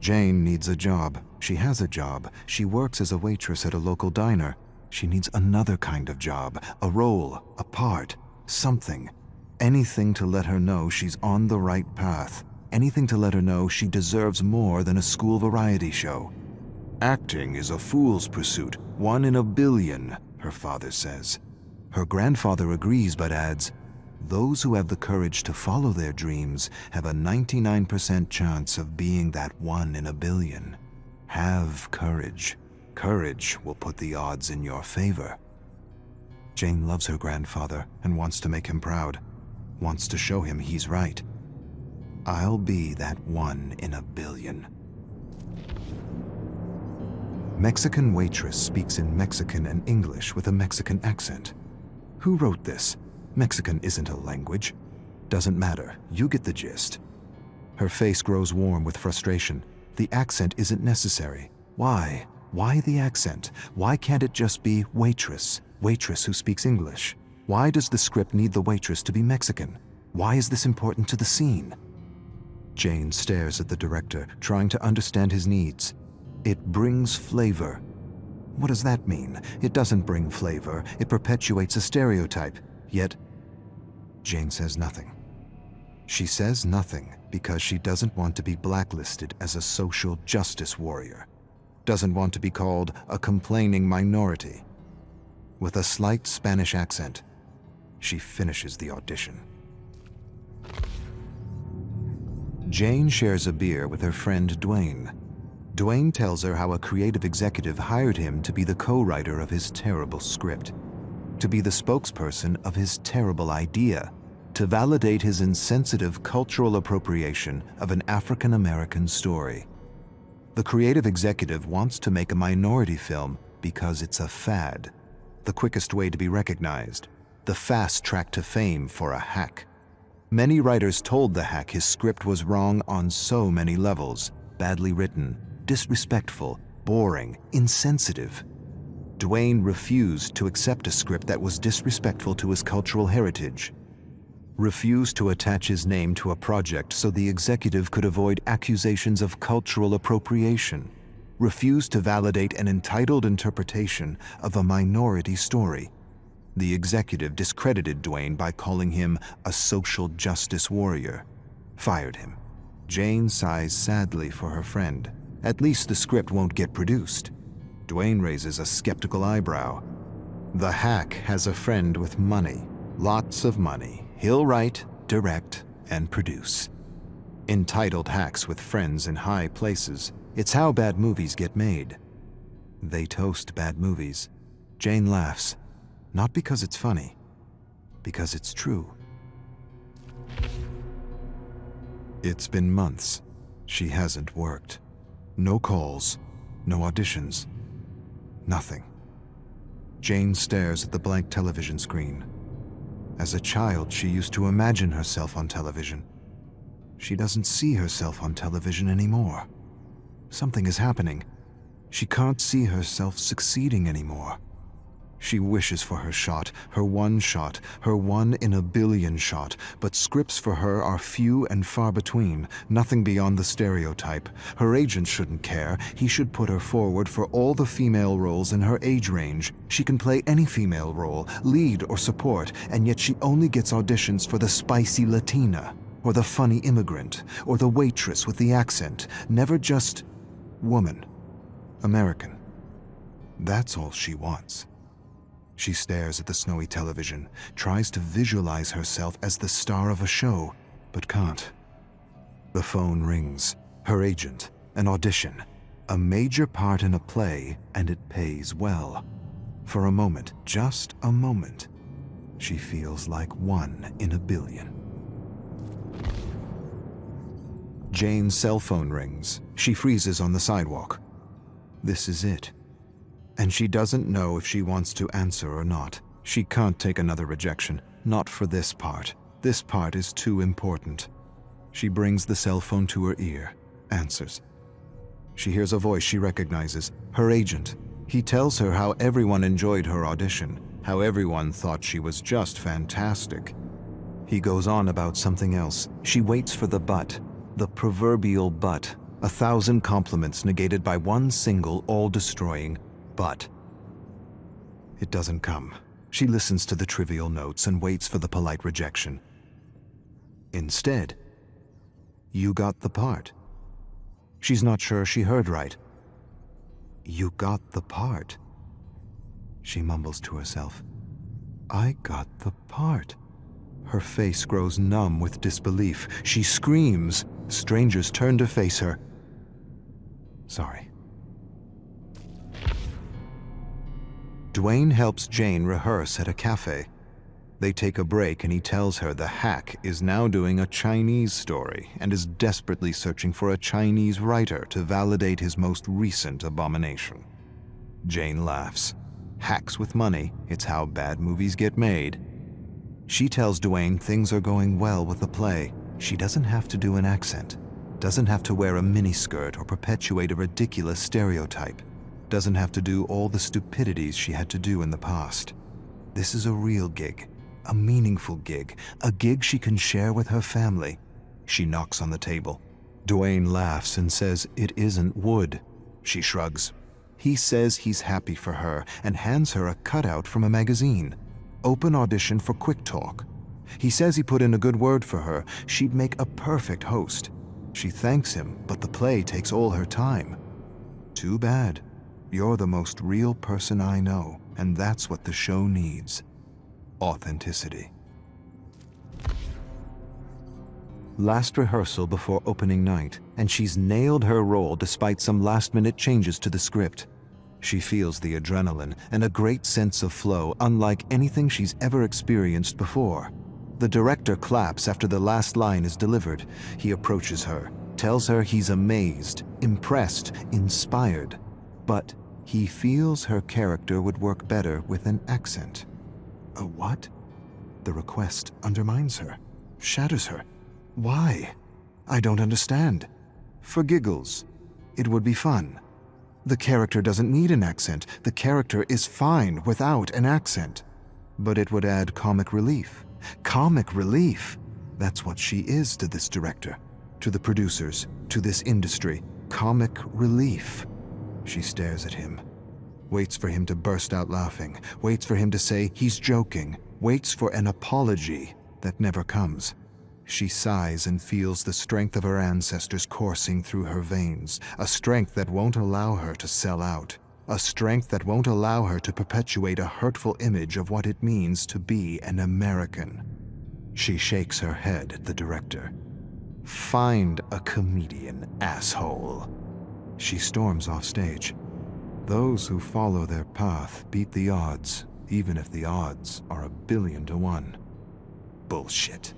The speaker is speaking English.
Jane needs a job. She has a job. She works as a waitress at a local diner. She needs another kind of job, a role, a part, something. Anything to let her know she's on the right path. Anything to let her know she deserves more than a school variety show. Acting is a fool's pursuit, 1 in a billion, her father says. Her grandfather agrees but adds, those who have the courage to follow their dreams have a 99% chance of being that 1 in a billion. Have courage. Courage will put the odds in your favor. Jane loves her grandfather and wants to make him proud, wants to show him he's right. I'll be that 1 in a billion. Mexican waitress speaks in Mexican and English with a Mexican accent. Who wrote this? Mexican isn't a language. Doesn't matter, you get the gist. Her face grows warm with frustration. The accent isn't necessary. Why? Why the accent? Why can't it just be waitress? Waitress who speaks English? Why does the script need the waitress to be Mexican? Why is this important to the scene? Jane stares at the director, trying to understand his needs. It brings flavor. What does that mean? It doesn't bring flavor. It perpetuates a stereotype. Yet, Jane says nothing. She says nothing because she doesn't want to be blacklisted as a social justice warrior. Doesn't want to be called a complaining minority. With a slight Spanish accent, she finishes the audition. Jane shares a beer with her friend Dwayne. Dwayne tells her how a creative executive hired him to be the co-writer of his terrible script, to be the spokesperson of his terrible idea, to validate his insensitive cultural appropriation of an African-American story. The creative executive wants to make a minority film because it's a fad, the quickest way to be recognized, the fast track to fame for a hack. Many writers told the hack his script was wrong on so many levels, badly written, disrespectful, boring, insensitive. Dwayne refused to accept a script that was disrespectful to his cultural heritage, refused to attach his name to a project so the executive could avoid accusations of cultural appropriation, refused to validate an entitled interpretation of a minority story. The executive discredited Dwayne by calling him a social justice warrior, fired him. Jane sighs sadly for her friend. At least the script won't get produced. Dwayne raises a skeptical eyebrow. The hack has a friend with money, lots of money. He'll write, direct, and produce. Entitled hacks with friends in high places. It's how bad movies get made. They toast bad movies. Jane laughs, not because it's funny, because it's true. It's been months. She hasn't worked. No calls, no auditions, nothing. Jane stares at the blank television screen. As a child, she used to imagine herself on television. She doesn't see herself on television anymore. Something is happening. She can't see herself succeeding anymore. She wishes for her shot, her 1 in a billion shot, but scripts for her are few and far between, nothing beyond the stereotype. Her agent shouldn't care. He should put her forward for all the female roles in her age range. She can play any female role, lead or support, and yet she only gets auditions for the spicy Latina, or the funny immigrant, or the waitress with the accent, never just woman, American. That's all she wants. She stares at the snowy television, tries to visualize herself as the star of a show, but can't. The phone rings. Her agent, an audition, a major part in a play, and it pays well. For a moment, just a moment, she feels like 1 in a billion. Jane's cell phone rings. She freezes on the sidewalk. This is it. And she doesn't know if she wants to answer or not. She can't take another rejection, not for this part. This part is too important. She brings the cell phone to her ear, answers. She hears a voice she recognizes, her agent. He tells her how everyone enjoyed her audition, how everyone thought she was just fantastic. He goes on about something else. She waits for the but, the proverbial but, 1,000 compliments negated by one single, all-destroying but. It doesn't come. She listens to the trivial notes and waits for the polite rejection. Instead, you got the part. She's not sure she heard right. You got the part. She mumbles to herself. I got the part. Her face grows numb with disbelief. She screams. Strangers turn to face her. Sorry. Dwayne helps Jane rehearse at a cafe. They take a break and he tells her the hack is now doing a Chinese story and is desperately searching for a Chinese writer to validate his most recent abomination. Jane laughs. Hacks with money, it's how bad movies get made. She tells Dwayne things are going well with the play. She doesn't have to do an accent, doesn't have to wear a miniskirt or perpetuate a ridiculous stereotype, doesn't have to do all the stupidities she had to do in the past. This is a real gig, a meaningful gig, a gig she can share with her family. She knocks on the table. Dwayne laughs and says it isn't wood. She shrugs. He says he's happy for her and hands her a cutout from a magazine. Open audition for Quick Talk. He says he put in a good word for her. She'd make a perfect host. She thanks him, but the play takes all her time. Too bad. You're the most real person I know, and that's what the show needs. Authenticity. Last rehearsal before opening night, and she's nailed her role despite some last-minute changes to the script. She feels the adrenaline and a great sense of flow unlike anything she's ever experienced before. The director claps after the last line is delivered. He approaches her, tells her he's amazed, impressed, inspired, but he feels her character would work better with an accent. A what? The request undermines her, shatters her. Why? I don't understand. For giggles. It would be fun. The character doesn't need an accent. The character is fine without an accent. But it would add comic relief. Comic relief! That's what she is to this director, to the producers, to this industry. Comic relief. She stares at him, waits for him to burst out laughing, waits for him to say he's joking, waits for an apology that never comes. She sighs and feels the strength of her ancestors coursing through her veins, a strength that won't allow her to sell out, a strength that won't allow her to perpetuate a hurtful image of what it means to be an American. She shakes her head at the director. Find a comedian, asshole. She storms off stage. Those who follow their path beat the odds, even if the odds are 1,000,000,000 to 1. Bullshit.